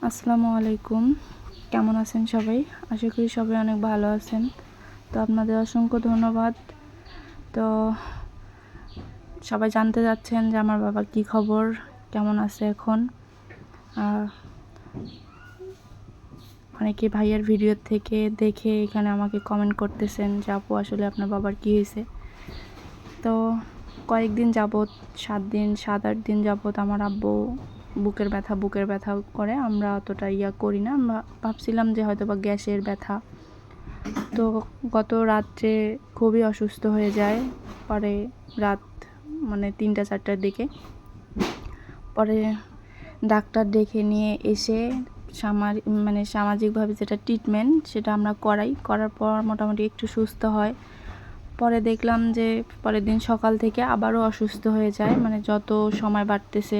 আসসালামু আলাইকুম। কেমন আছেন সবাই? আশা করি সবাই অনেক ভালো আছেন। তো আপনাদের অসংখ্য ধন্যবাদ। তো সবাই জানতে চাচ্ছেন যে আমার বাবার কি খবর, কেমন আছে এখন। অনেকে ভাইয়ার ভিডিও থেকে দেখে এখানে আমাকে কমেন্ট করতেছেন যে আপু আসলে আপনার বাবার কি হয়েছে। তো কয়েকদিন যাবত 7-8 দিন যাবত আমার আব্বু বুকের ব্যথা করে। আমরা অতটা করি না, আমরা ভাবছিলাম যে হয়তো বা গ্যাসের ব্যথা। তো গত রাত্রে খুবই অসুস্থ হয়ে যায়। পরে রাত 3টা-4টার দিকে পরে ডাক্তার ডেকে নিয়ে এসে সামাজিকভাবে যেটা ট্রিটমেন্ট সেটা আমরা করার পর মোটামুটি একটু সুস্থ হয়। পরে দেখলাম যে পরের দিন সকাল থেকে আবারও অসুস্থ হয়ে যায়। যত সময় বাড়তেছে,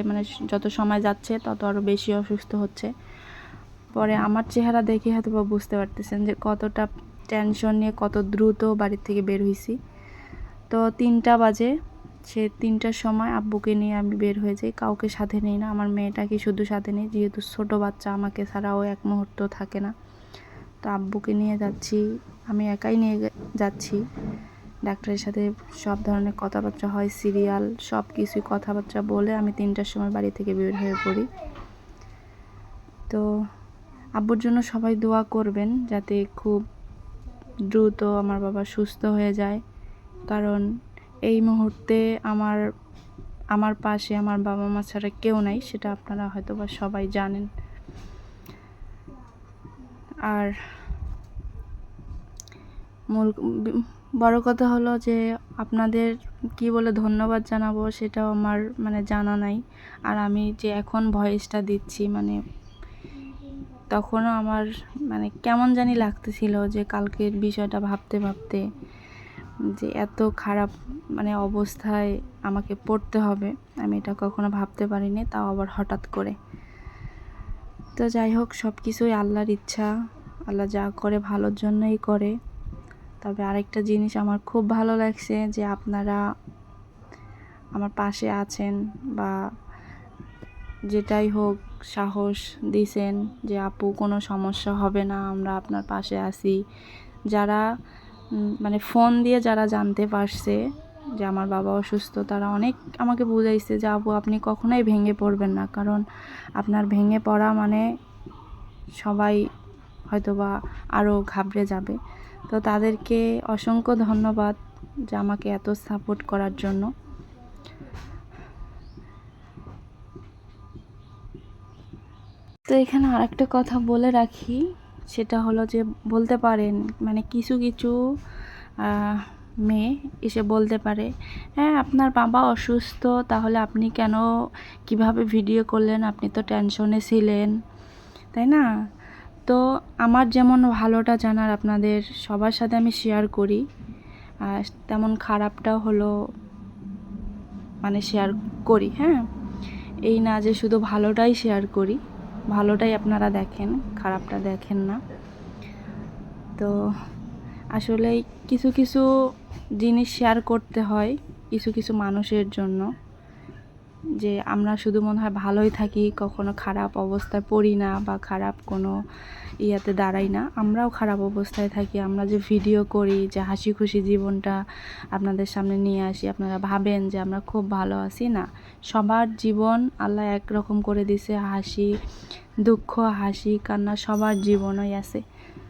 যত সময় যাচ্ছে তত আরও বেশি অসুস্থ হচ্ছে। পরে আমার চেহারা দেখে হয়তো বা বুঝতে পারতেছেন যে কতটা টেনশন নিয়ে কত দ্রুত বাড়ির থেকে বের হয়েছি। তো 3টা বাজে, সে 3টার সময় আব্বুকে নিয়ে আমি বের হয়ে যাই। কাউকে সাথে নেই না, আমার মেয়েটাকে শুধু সাথে নেই, যেহেতু ছোট বাচ্চা, আমাকে ছাড়াও এক মুহূর্ত থাকে না। তো আব্বুকে নিয়ে যাচ্ছি, আমি একাই নিয়ে যাচ্ছি। ডাক্তারের সাথে সব ধরনের কথাবার্তা হয়, সিরিয়াল সব কিছুই কথাবার্তা বলে আমি 3টার সময় বাড়ি থেকে বের হয়ে পড়ি। তো আব্বুর জন্য সবাই দোয়া করবেন যাতে খুব দ্রুত আমার বাবা সুস্থ হয়ে যায়, কারণ এই মুহূর্তে আমার পাশে আমার বাবা মা ছাড়া কেউ নাই, সেটা আপনারা হয়তো বা সবাই জানেন। আর বড় কথা হলো যে আপনাদের কি বলে ধন্যবাদ জানাবো সেটাও আমার জানা নাই। আর আমি যে এখন ভয়েসটা দিচ্ছি তখনও আমার কেমন জানি লাগতেছিল যে কালকের বিষয়টা ভাবতে ভাবতে যে এত খারাপ অবস্থায় আমাকে পড়তে হবে, আমি এটা কখনো ভাবতে পারিনি, তাও আবার হঠাৎ করে। তো যাই হোক, সব কিছুই আল্লাহর ইচ্ছা, আল্লাহ যা করে ভালোর জন্যই করে। তবে আরেকটা জিনিস আমার খুব ভালো লাগছে যে আপনারা আমার পাশে আছেন, বা যেটাই হোক সাহস দিছেন যে আপু কোনো সমস্যা হবে না, আমরা আপনার পাশে আছি। যারা ফোন দিয়ে যারা জানতে পারছে যে আমার বাবা অসুস্থ, তারা অনেক আমাকে বুঝাইছে যে আপু আপনি কখনোই ভেঙে পড়বেন না, কারণ আপনার ভেঙে পড়া সবাই হয়তোবা আরও ঘাবড়ে যাবে। তো তাদেরকে অসংখ্য ধন্যবাদ যে আমাকে এত সাপোর্ট করার জন্য। তো এখানে আরেকটা কথা বলে রাখি, সেটা হলো যে বলতে পারেন কিছু কিছু মেয়ে এসে বলতে পারে, হ্যাঁ আপনার বাবা অসুস্থ, তাহলে আপনি কেন কিভাবে ভিডিও করলেন, আপনি তো টেনশনে ছিলেন, তাই না? তো আমার যেমন ভালোটা জানার আপনাদের সবার সাথে আমি শেয়ার করি, তেমন খারাপটাও হলো শেয়ার করি। হ্যাঁ, এই না যে শুধু ভালোটাই শেয়ার করি, ভালোটাই আপনারা দেখেন, খারাপটা দেখেন না। তো আসলে কিছু কিছু জিনিস শেয়ার করতে হয় কিছু কিছু মানুষের জন্য, যে আমরা শুধু মনে হয় ভালোই থাকি, কখনো খারাপ অবস্থায় পড়ি না বা খারাপ কোনো ইয়াতে দাঁড়াই না। আমরাও খারাপ অবস্থায় থাকি, আমরা যে ভিডিও করি, যে হাসি খুশি জীবনটা আপনাদের সামনে নিয়ে আসি, আপনারা ভাবেন যে আমরা খুব ভালো আছি। না, সবার জীবন আল্লাহ একরকম করে দিছে, দুঃখ হাসি কান্না সবার জীবনই আছে।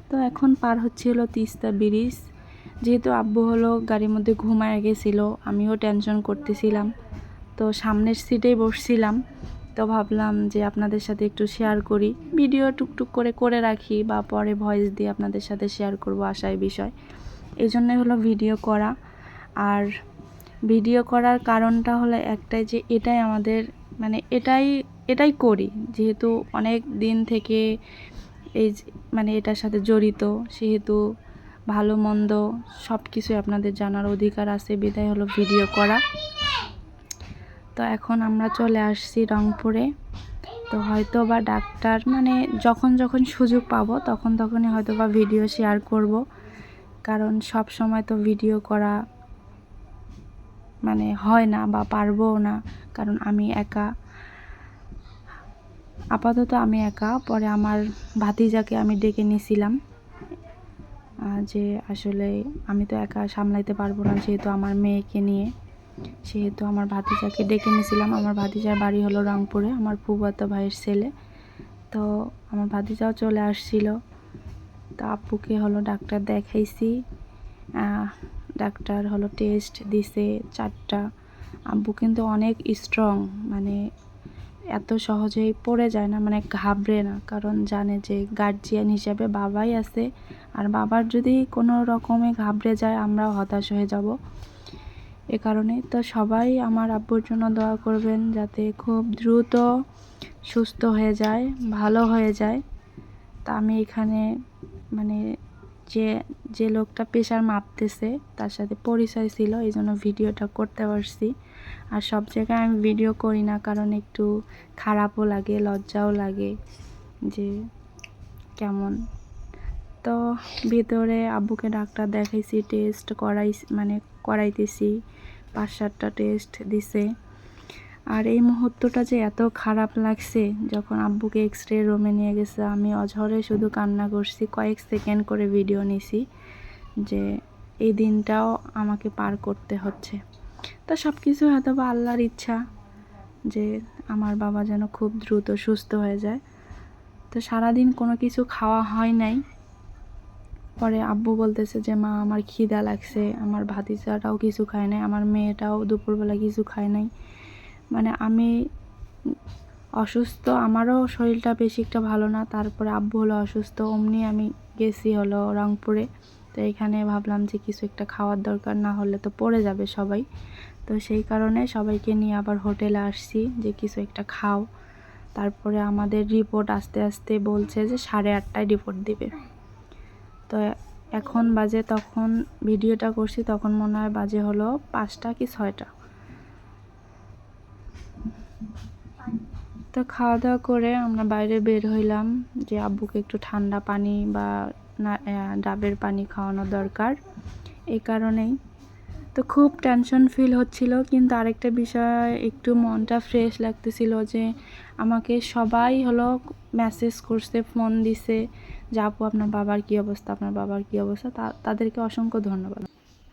তো এখন পার হচ্ছে হলো তিস্তা ব্রিজ, যেহেতু আব্বু হলো গাড়ির মধ্যে ঘুমায় গেছিলো, আমিও টেনশন করতেছিলাম, তো সামনের সিটেই বসছিলাম। তো ভাবলাম যে আপনাদের সাথে একটু শেয়ার করি, ভিডিও টুকটুক করে রাখি বা পরে ভয়েস দিয়ে আপনাদের সাথে শেয়ার করব আশায় বিষয়। এই জন্যই হলো ভিডিও করা। আর ভিডিও করার কারণটা হলো একটাই, যে এটাই আমাদের এটাই করি, যেহেতু অনেক দিন থেকে এই এটার সাথে জড়িত, সেহেতু ভালো মন্দ সব কিছুই আপনাদের জানার অধিকার আছে, বিধায় হলো ভিডিও করা। তো এখন আমরা চলে আসছি রংপুরে। তো হয়তো বা ডাক্তার যখন যখন সুযোগ পাবো তখনই হয়তো বা ভিডিও শেয়ার করব, কারণ সব সময় তো ভিডিও করা হয় না বা পারবো না, কারণ আমি একা। আপাতত আমি একা। পরে আমার ভাতিজাকে আমি ডেকে নিয়েছিলাম যে আসলে আমি তো একা সামলাইতে পারবো না, যেহেতু আমার মেয়েকে নিয়ে, সেহেতু আমার ভাতিজাকে ডেকে নিয়েছিলাম। আমার ভাতিজার বাড়ি হলো রংপুরে, আমার ফুফাতো ভাইয়ের ছেলে। তো আমার ভাতিজাও চলে আসছিল। তো আব্বুকে হলো ডাক্তার দেখাইছি, ডাক্তার হলো টেস্ট দিছে 4টা। আব্বু কিন্তু অনেক স্ট্রং, মানে এত সহজেই পড়ে যায় না, মানে ঘাবড়ে না, কারণ জানে যে গার্জিয়ান হিসাবে বাবাই আছে, আর বাবার যদি কোনো রকমে ঘাবড়ে যায় আমরাও হতাশ হয়ে যাব। এ কারণে তো সবাই আমার আব্বুর জন্য দোয়া করবেন, যাতে খুব দ্রুত সুস্থ হয়ে যায়, ভালো হয়ে যায়। তা আমি এখানে মানে যে লোকটা প্রেশার মাপতেছে তার সাথে পরিচয় ছিল, এই জন্য ভিডিওটা করতে পারছি। আর সব জায়গায় আমি ভিডিও করি না, কারণ একটু খারাপও লাগে, লজ্জাও লাগে যে কেমন। তো ভিতরে আব্বুকে ডাক্তার দেখাইছি, টেস্ট করাইতেছি, 5-7টা টেস্ট দিছে। আর এই মুহূর্তটা যে এত খারাপ লাগছে, যখন আব্বুকে এক্স-রে রুমে নিয়ে গেছে, আমি অঝরে শুধু কান্না করছি, কয়েক সেকেন্ড করে ভিডিও নিছি, যে এই দিনটাও আমাকে পার করতে হচ্ছে। তো সব কিছু হয়তো বা আল্লাহর ইচ্ছা, যে আমার বাবা যেন খুব দ্রুত সুস্থ হয়ে যায়। তো সারাদিন কোনো কিছু খাওয়া হয় নাই। পরে আব্বু বলতেছে যে মা আমার খিদা লাগছে, আমার ভাতিজাটাও কিছু খায় নাই, আমার মেয়েটাও দুপুরবেলা কিছু খায় নাই। মানে আমি অসুস্থ, আমারও শরীরটা বেশি একটা ভালো না, তারপরে আব্বু হলো অসুস্থ, অমনি আমি গেছি হলো রংপুরে। তো এখানে ভাবলাম যে কিছু একটা খাওয়ার দরকার, না হলে তো পড়ে যাবে সবাই। তো সেই কারণে সবাইকে নিয়ে আবার হোটেলে আসছি যে কিছু একটা খাও। তারপরে আমাদের রিপোর্ট আস্তে আস্তে বলছে যে 8:30টায় রিপোর্ট দিবে। তো এখন বাজে, তখন ভিডিওটা করছি তখন মনে হয় বাজে হলো 5টা কি 6টা। তো খাওয়া দাওয়া করে আমরা বাইরে বের হইলাম, যে আব্বুকে একটু ঠান্ডা পানি বা ডাবের পানি খাওয়ানো দরকার, এই কারণেই। তো খুব টেনশন ফিল হচ্ছিল, কিন্তু আরেকটা বিষয় একটু মনটা ফ্রেশ লাগতেছিল, যে আমাকে সবাই হলো মেসেজ করছে, ফোন দিছে যে আপু আপনার বাবার কী অবস্থা, আপনার বাবার কী অবস্থা। তাদেরকে অসংখ্য ধন্যবাদ।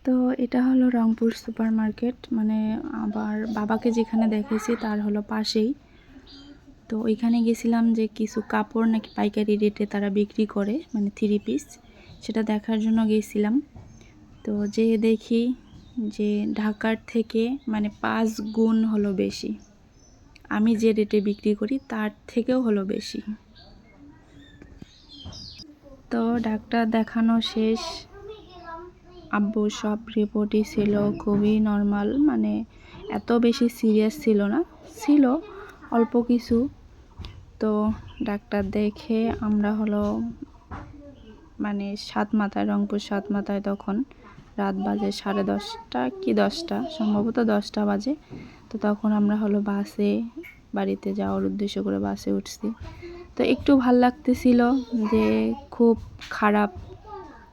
তো এটা হলো রংপুর সুপার মার্কেট, মানে আবার বাবাকে যেখানে দেখেছি তার হলো পাশেই। তো ওইখানে গেছিলাম যে কিছু কাপড় নাকি পাইকারি রেটে তারা বিক্রি করে, মানে 3 পিস, সেটা দেখার জন্য গেছিলাম। তো যে দেখি যে ঢাকার থেকে মানে 5 গুণ হলো বেশি, আমি যে রেটে বিক্রি করি তার থেকেও হলো বেশি। তো ডাক্তার দেখানো শেষ, আব্বু সব রিপোর্টই ছিল খুবই নর্মাল, মানে এত বেশি সিরিয়াস ছিল না, ছিল অল্প কিছু। তো ডাক্তার দেখে আমরা হলো মানে 7 মাথায়, রংপুর 7 মাথায়, তখন রাত বাজে 10:30 কি 10টা, সম্ভবত 10টা বাজে। তো তখন আমরা হলো বাসে বাড়িতে যাওয়ার উদ্দেশ্য করে বাসে উঠছি। তো একটু ভাল লাগতেছিল যে খুব খারাপ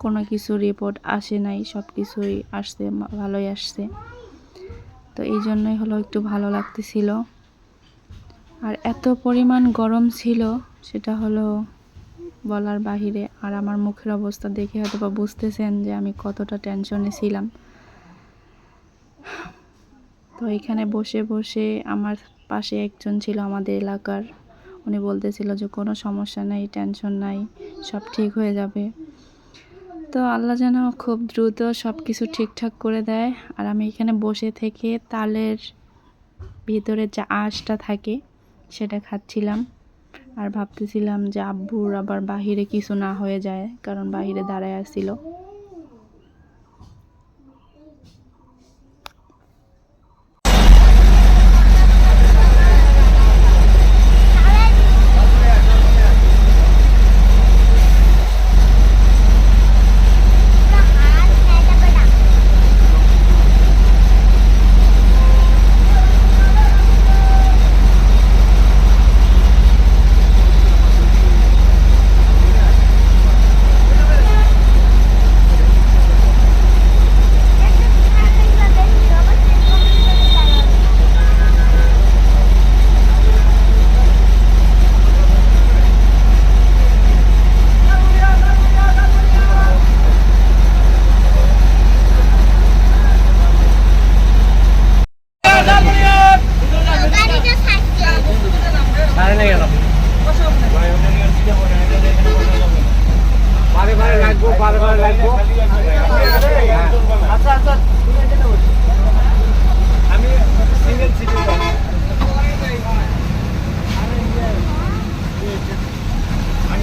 কোনো কিছু রিপোর্ট আসে নাই, সব কিছুই আসছে, ভালোই আসছে। তো এই জন্যই হলো একটু ভালো লাগতেছিল। আর এত পরিমাণ গরম ছিল, সেটা হলো বলার বাহিরে। আর আমার মুখের অবস্থা দেখে হয়তো বা বুঝতেছেন যে আমি কতটা টেনশনে ছিলাম। তো এখানে বসে বসে আমার পাশে একজন ছিল আমাদের এলাকার, উনি বলতেছিল যে কোনো সমস্যা নাই, টেনশন নাই, সব ঠিক হয়ে যাবে। তো আল্লাহ যেন খুব দ্রুত সব কিছু ঠিকঠাক করে দেয়। আর আমি এখানে বসে থেকে তালের ভিতরে যে আঁশটা থাকে সেটা খাচ্ছিলাম, আর ভাবতেছিলাম যে আব্বুর আবার বাহিরে কিছু না হয়ে যায়, কারণ বাহিরে দাঁড়ায় আসছিল।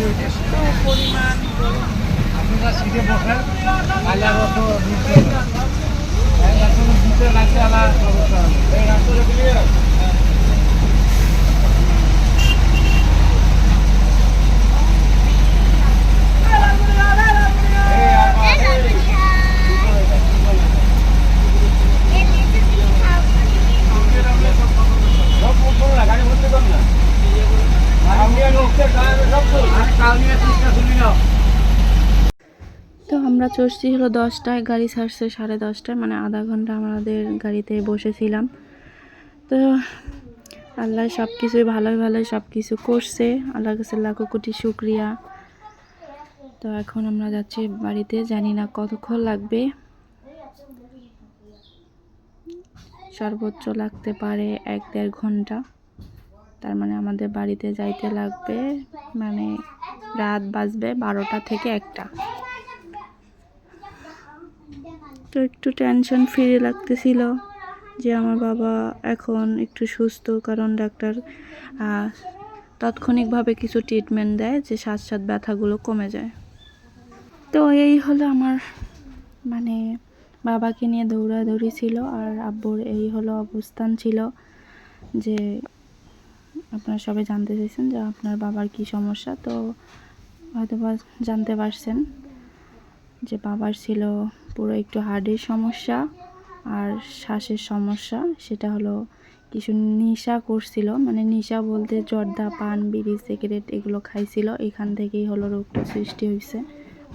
এত পরিমাণ গরম। আপনারা সিটে বসেন, তাহলে আর অত নিচে এখন নিচে লাগছে আলাদা অবস্থা হবে। এই রাস্তাটা ক্লিয়ার। তো আমরা চড়ছি হলো 10টায়, গাড়ি ছাড়ছে 10:30টায়, মানে আধা ঘন্টা আমাদের গাড়িতে বসেছিলাম। তো আল্লাহ সব কিছুই ভালোই ভালোই সব কিছু করছে, আল্লাহর কাছে লাখো কোটি শুকরিয়া। তো এখন আমরা যাচ্ছি বাড়িতে, জানি না কতক্ষণ লাগবে, সর্বোচ্চ লাগতে পারে 1-1.5 ঘন্টা। তার মানে আমাদের বাড়িতে যাইতে লাগবে, মানে রাত বাজবে 12টা থেকে 1টা। তো একটু টেনশন ফ্রি লাগতেছিল যে আমার বাবা এখন একটু সুস্থ, কারণ ডাক্তার তাৎক্ষণিকভাবে কিছু ট্রিটমেন্ট দেয় যে সাথে ব্যথাগুলো কমে যায়। তো এই হলো আমার, মানে বাবাকে নিয়ে দৌড়াদৌড়ি ছিল, আর আব্বুর এই হলো অবস্থান ছিল যে আপনারা সবাই জানতে চাইছেন যে আপনার বাবার কি সমস্যা। তো হয়তো বা জানতে পারছেন যে বাবার ছিল পুরো একটু হার্টের সমস্যা আর শ্বাসের সমস্যা। সেটা হলো কিছু নেশা করছিল, মানে নেশা বলতে জর্দা, পান, বিড়ি, সিগারেট এগুলো খাইছিল, এখান থেকেই হলো রোগটা সৃষ্টি হয়েছে।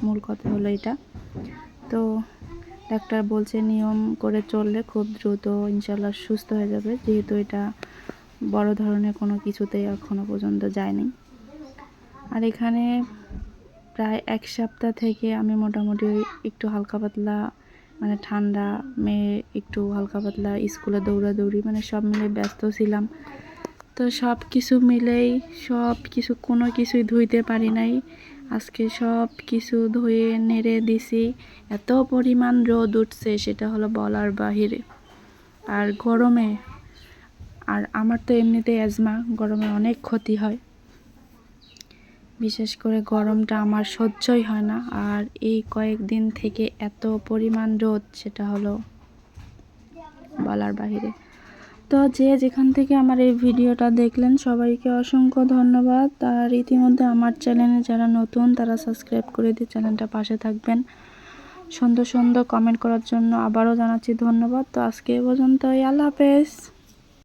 মূল কথা হলো এটা। তো ডাক্তার বলছে নিয়ম করে চললে খুব দ্রুত ইনশাল্লাহ সুস্থ হয়ে যাবে, যেহেতু এটা বড় ধরনের কোনো কিছুতেই এখনও পর্যন্ত যায়নি। আর এখানে প্রায় 1 সপ্তাহ থেকে আমি মোটামুটি একটু হালকা পাতলা, মানে ঠান্ডা মেয়ে, একটু হালকা পাতলা স্কুলে দৌড়াদৌড়ি, মানে সব মিলে ব্যস্ত ছিলাম। তো সব কিছু মিলেই কোনো কিছুই ধুইতে পারি নাই। আজকে সব কিছু ধুয়ে নেড়ে দিছি, এত পরিমাণ রোদ উঠছে সেটা হলো বলার বাহিরে। আর গরমে, আর আমার তো এমনিতেই অ্যাজমা, গরমে অনেক ক্ষতি হয়, বিশেষ করে গরমটা আমার সহ্যই হয় না। আর এই কয়েকদিন থেকে এত পরিমাণ রোদ, সেটা হলো বলার বাহিরে। তো যে যেখান থেকে আমার এই ভিডিওটা দেখলেন সবাইকে অসংখ্য ধন্যবাদ। আর ইতিমধ্যে আমার চ্যানেলে যারা নতুন তারা সাবস্ক্রাইব করে দিয়ে চ্যানেলটা পাশে থাকবেন। সুন্দর সুন্দর কমেন্ট করার জন্য আবারও জানাচ্ছি ধন্যবাদ। তো আজকে এ পর্যন্তই, আল্লাহ হাফেজ।